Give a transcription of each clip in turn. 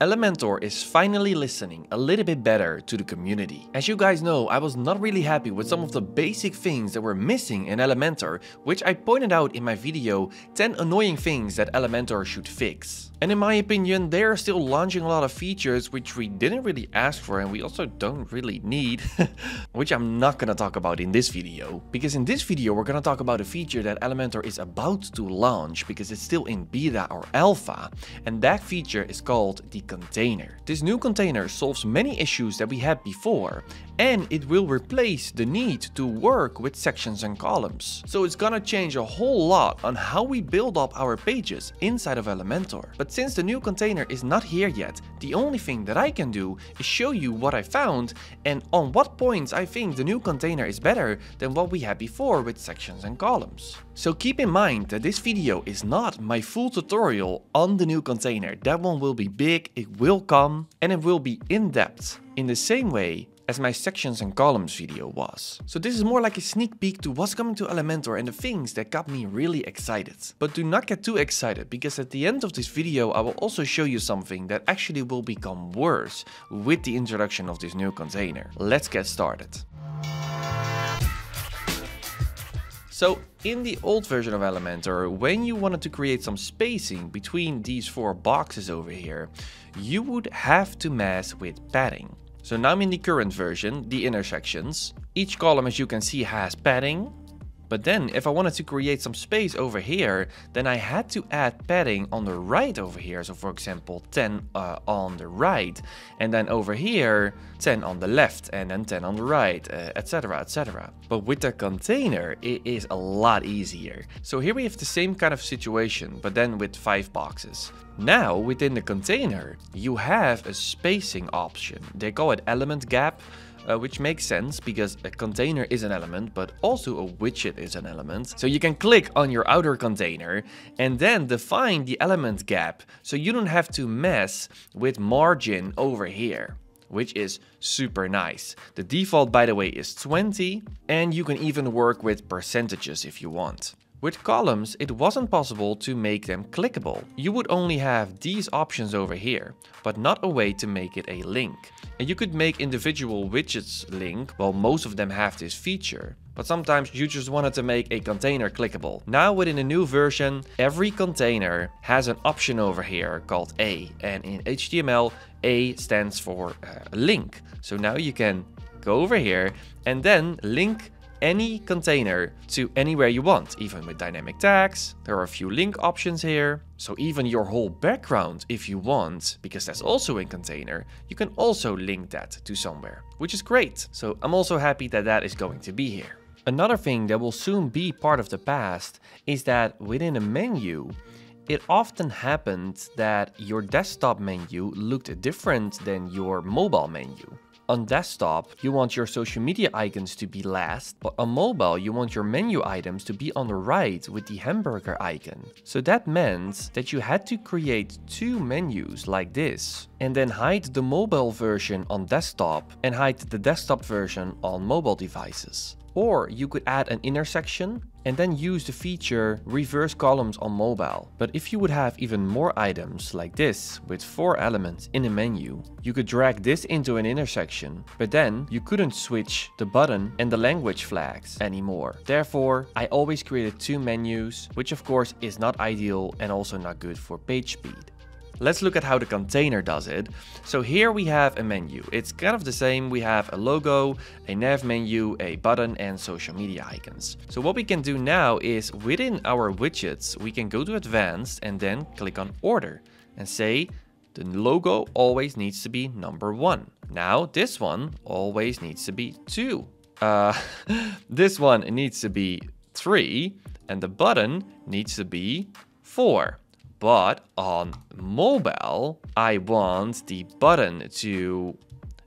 Elementor is finally listening a little bit better to the community. As you guys know, I was not really happy with some of the basic things that were missing in Elementor, which I pointed out in my video 10 annoying things that Elementor should fix. And in my opinion, they are still launching a lot of features which we didn't really ask for and we also don't really need, which I'm not gonna talk about in this video. Because in this video we're gonna talk about a feature that Elementor is about to launch because it's still in beta or alpha, and that feature is called the container. This new container solves many issues that we had before, and it will replace the need to work with sections and columns. So it's gonna change a whole lot on how we build up our pages inside of Elementor. But since the new container is not here yet, the only thing that I can do is show you what I found and on what points I think the new container is better than what we had before with sections and columns. So keep in mind that this video is not my full tutorial on the new container. That one will be big, it will come, and it will be in depth in the same way as my sections and columns video was. So this is more like a sneak peek to what's coming to Elementor and the things that got me really excited. But do not get too excited, because at the end of this video I will also show you something that actually will become worse with the introduction of this new container. Let's get started. So in the old version of Elementor, when you wanted to create some spacing between these four boxes over here, you would have to mess with padding. So now in the current version, the intersections, each column, as you can see, has padding. But then if I wanted to create some space over here, then I had to add padding on the right over here. So for example, 10 on the right, and then over here, 10 on the left, and then 10 on the right, etc, etc. But with the container, it is a lot easier. So here we have the same kind of situation, but then with 5 boxes. Now within the container, you have a spacing option. They call it element gap. Which makes sense because a container is an element, but also a widget is an element. So you can click on your outer container and then define the element gap so you don't have to mess with margin over here, which is super nice. The default, by the way, is 20, and you can even work with percentages if you want. With columns, it wasn't possible to make them clickable. You would only have these options over here, but not a way to make it a link. And you could make individual widgets link, well, most of them have this feature. But sometimes you just wanted to make a container clickable. Now within a new version, every container has an option over here called A. And in HTML, A stands for link. So now you can go over here and then link any container to anywhere you want, even with dynamic tags. There are a few link options here. So even your whole background, if you want, because that's also in container, you can also link that to somewhere, which is great. So I'm also happy that that is going to be here. Another thing that will soon be part of the past is that within a menu, it often happened that your desktop menu looked different than your mobile menu. On desktop, you want your social media icons to be last, but on mobile, you want your menu items to be on the right with the hamburger icon. So that meant that you had to create 2 menus like this, and then hide the mobile version on desktop and hide the desktop version on mobile devices. Or you could add an intersection and then use the feature reverse columns on mobile. But if you would have even more items like this with 4 elements in a menu, you could drag this into an intersection, but then you couldn't switch the button and the language flags anymore. Therefore, I always created 2 menus, which of course is not ideal and also not good for page speed. Let's look at how the container does it. So here we have a menu. It's kind of the same. We have a logo, a nav menu, a button, and social media icons. So what we can do now is within our widgets, we can go to advanced and then click on order and say the logo always needs to be number 1. Now this one always needs to be 2. This one needs to be 3, and the button needs to be 4. But on mobile, I want the button to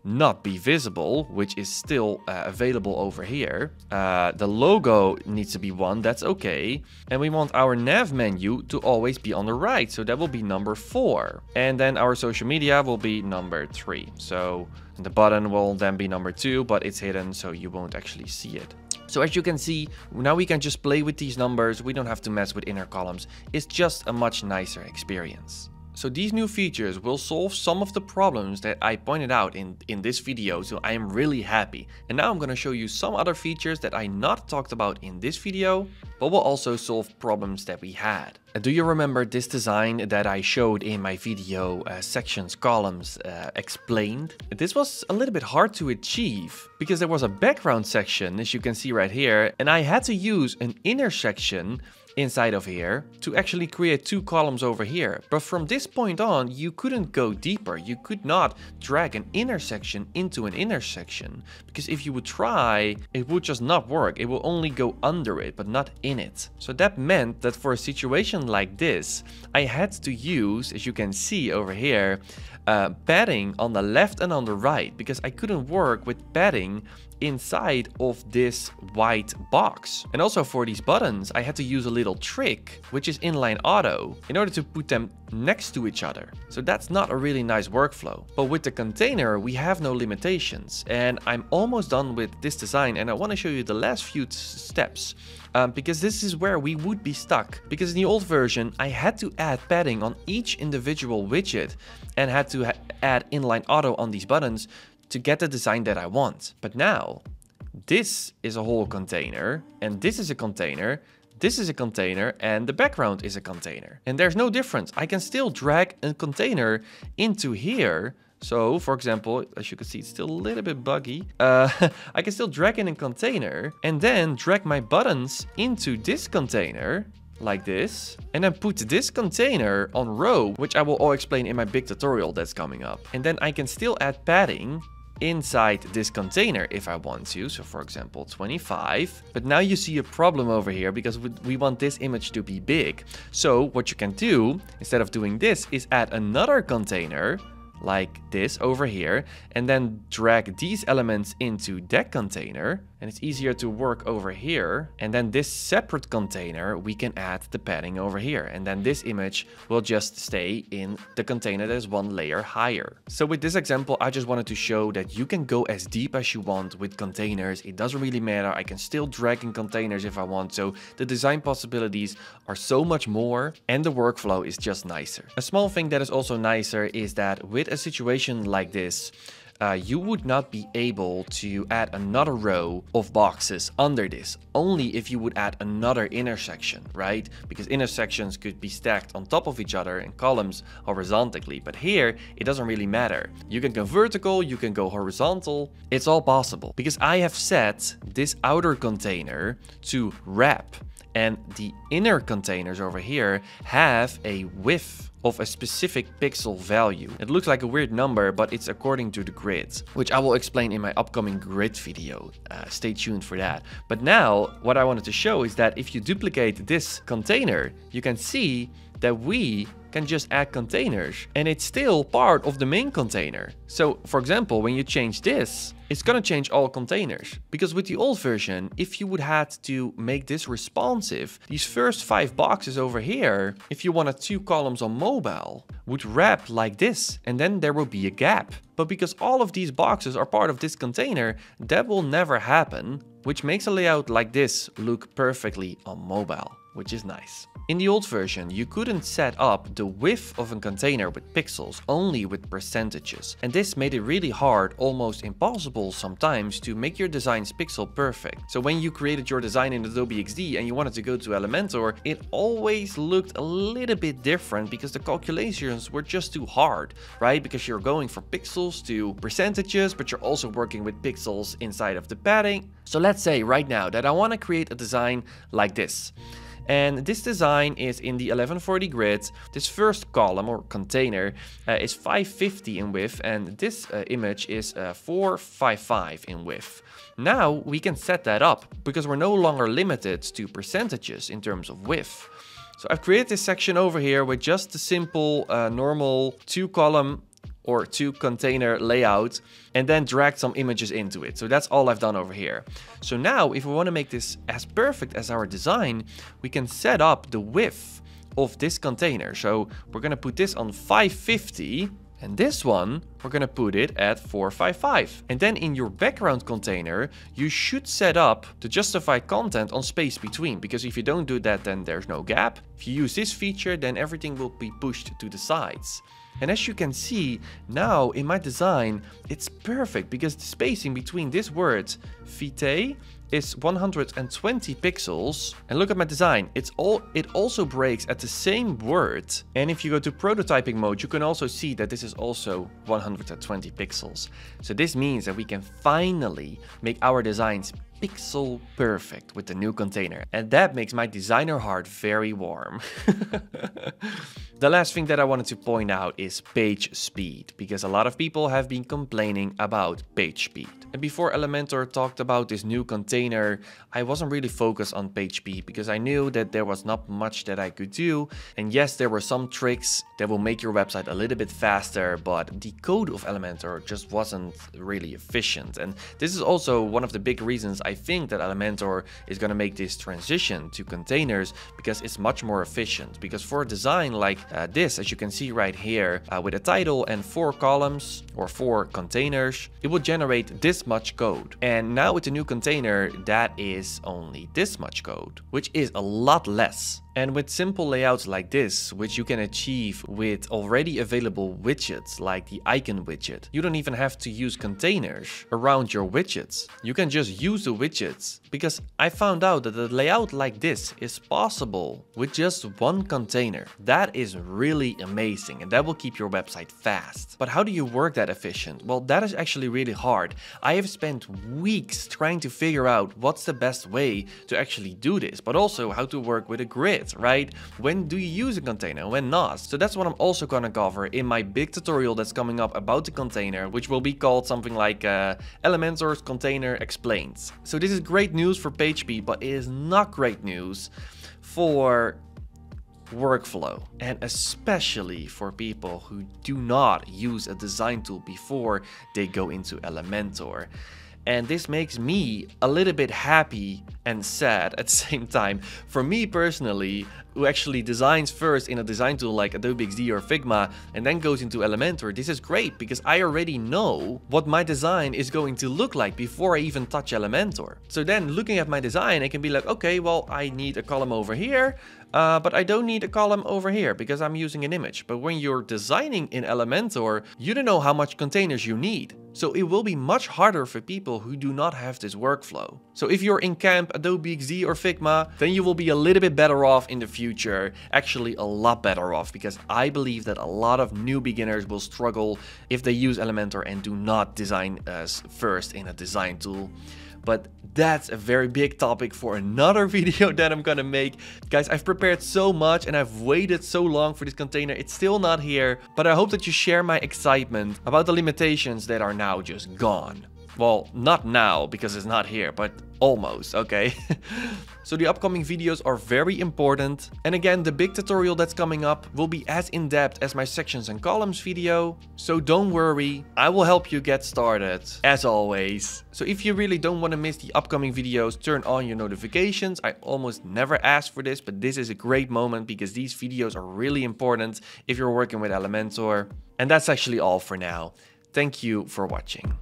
not be visible, which is still available over here. The logo needs to be 1, that's okay. And we want our nav menu to always be on the right, so that will be number 4. And then our social media will be number 3. So the button will then be number 2, but it's hidden, so you won't actually see it. So as you can see, now we can just play with these numbers. We don't have to mess with inner columns. It's just a much nicer experience. So these new features will solve some of the problems that I pointed out in this video, so I am really happy. And now I'm going to show you some other features that I not talked about in this video, but will also solve problems that we had. Do you remember this design that I showed in my video, sections, columns, explained? This was a little bit hard to achieve because there was a background section, as you can see right here, and I had to use an inner section inside of here to actually create two columns over here. But from this point on, you couldn't go deeper. You could not drag an intersection into an intersection, because if you would try, it would just not work. It will only go under it, but not in it. So that meant that for a situation like this, I had to use, as you can see over here, padding on the left and on the right, because I couldn't work with padding inside of this white box. And also for these buttons, I had to use a little trick, which is inline auto, in order to put them next to each other. So that's not a really nice workflow. But with the container, we have no limitations. And I'm almost done with this design, and I want to show you the last few steps. Because this is where we would be stuck. Because in the old version, I had to add padding on each individual widget and had to add inline auto on these buttons to get the design that I want. But now, this is a whole container, and this is a container, this is a container, and the background is a container. And there's no difference. I can still drag a container into here. So, for example, as you can see, it's still a little bit buggy. I can still drag in a container and then drag my buttons into this container, like this, and then put this container on row, which I will all explain in my big tutorial that's coming up. And then I can still add padding inside this container if I want to. So for example, 25. But now you see a problem over here because we want this image to be big. So what you can do, instead of doing this, is add another container like this over here, and then drag these elements into that container, and it's easier to work over here. And then this separate container, we can add the padding over here, and then this image will just stay in the container that is one layer higher. So with this example, I just wanted to show that you can go as deep as you want with containers. It doesn't really matter. I can still drag in containers if I want. So the design possibilities are so much more, and the workflow is just nicer. A small thing that is also nicer is that with a situation like this, you would not be able to add another row of boxes under this, only if you would add another intersection, right? Because intersections could be stacked on top of each other and columns horizontally. But here, it doesn't really matter. You can go vertical, you can go horizontal. It's all possible because I have set this outer container to wrap, and the inner containers over here have a width of a specific pixel value. It looks like a weird number, but it's according to the grid, which I will explain in my upcoming grid video. Stay tuned for that. But now, what I wanted to show is that if you duplicate this container, you can see that we can just add containers and it's still part of the main container. So for example, when you change this, it's gonna change all containers. Because with the old version, if you would had to make this responsive, these first 5 boxes over here, if you wanted 2 columns on mobile, would wrap like this, and then there will be a gap. But because all of these boxes are part of this container, that will never happen, which makes a layout like this look perfectly on mobile, which is nice. In the old version, you couldn't set up the width of a container with pixels, only with percentages. And this made it really hard, almost impossible sometimes, to make your designs pixel perfect. So when you created your design in Adobe XD and you wanted to go to Elementor, it always looked a little bit different because the calculations were just too hard, right? Because you're going from pixels to percentages, but you're also working with pixels inside of the padding. So let's say right now that I want to create a design like this. And this design is in the 1140 grid. This first column or container is 550 in width, and this image is 455 in width. Now we can set that up because we're no longer limited to percentages in terms of width. So I've created this section over here with just a simple normal 2-column or 2-container layout, and then drag some images into it. So that's all I've done over here. So now if we want to make this as perfect as our design, we can set up the width of this container. So we're going to put this on 550, And this one, we're gonna put it at 455. And then in your background container, you should set up the justified content on space between, because if you don't do that, then there's no gap. If you use this feature, then everything will be pushed to the sides. And as you can see, now in my design, it's perfect because the spacing between this word, vitae, is 120 pixels. And look at my design, it also breaks at the same word. And if you go to prototyping mode, you can also see that this is also 120 pixels. So this means that we can finally make our designs pixel perfect with the new container. And that makes my designer heart very warm. The last thing that I wanted to point out is page speed, because a lot of people have been complaining about page speed. And before Elementor talked about this new container, I wasn't really focused on page speed because I knew that there was not much that I could do. And yes, there were some tricks that will make your website a little bit faster, but the code of Elementor just wasn't really efficient. And this is also one of the big reasons I think that Elementor is going to make this transition to containers, because it's much more efficient. Because for a design like this, as you can see right here, with a title and 4 columns or 4 containers, it will generate this much code. And now with the new container, that is only this much code, which is a lot less. And with simple layouts like this, which you can achieve with already available widgets like the icon widget, you don't even have to use containers around your widgets. You can just use the widgets, because I found out that a layout like this is possible with just one container. That is really amazing, and that will keep your website fast. But how do you work that efficient? Well, that is actually really hard. I have spent weeks trying to figure out what's the best way to actually do this, but also how to work with a grid. Right? When do you use a container, when not? So that's what I'm also gonna cover in my big tutorial that's coming up about the container, which will be called something like Elementor's Container Explains. So this is great news for page speed, but it is not great news for workflow, and especially for people who do not use a design tool before they go into Elementor. And this makes me a little bit happy and sad at the same time. For me personally, who actually designs first in a design tool like Adobe XD or Figma and then goes into Elementor, this is great because I already know what my design is going to look like before I even touch Elementor. So then looking at my design, I can be like, okay, well, I need a column over here, but I don't need a column over here because I'm using an image. But when you're designing in Elementor, you don't know how much containers you need. So it will be much harder for people who do not have this workflow. So if you're in camp Adobe XD or Figma, then you will be a little bit better off in the future. Actually, a lot better off, because I believe that a lot of new beginners will struggle if they use Elementor and do not design first in a design tool. But that's a very big topic for another video that I'm gonna make. Guys, I've prepared so much and I've waited so long for this container. It's still not here, but I hope that you share my excitement about the limitations that are now just gone. Well, not now because it's not here, but almost, okay? So the upcoming videos are very important. And again, the big tutorial that's coming up will be as in-depth as my sections and columns video. So don't worry, I will help you get started, as always. So if you really don't want to miss the upcoming videos, turn on your notifications. I almost never ask for this, but this is a great moment because these videos are really important if you're working with Elementor. And that's actually all for now. Thank you for watching.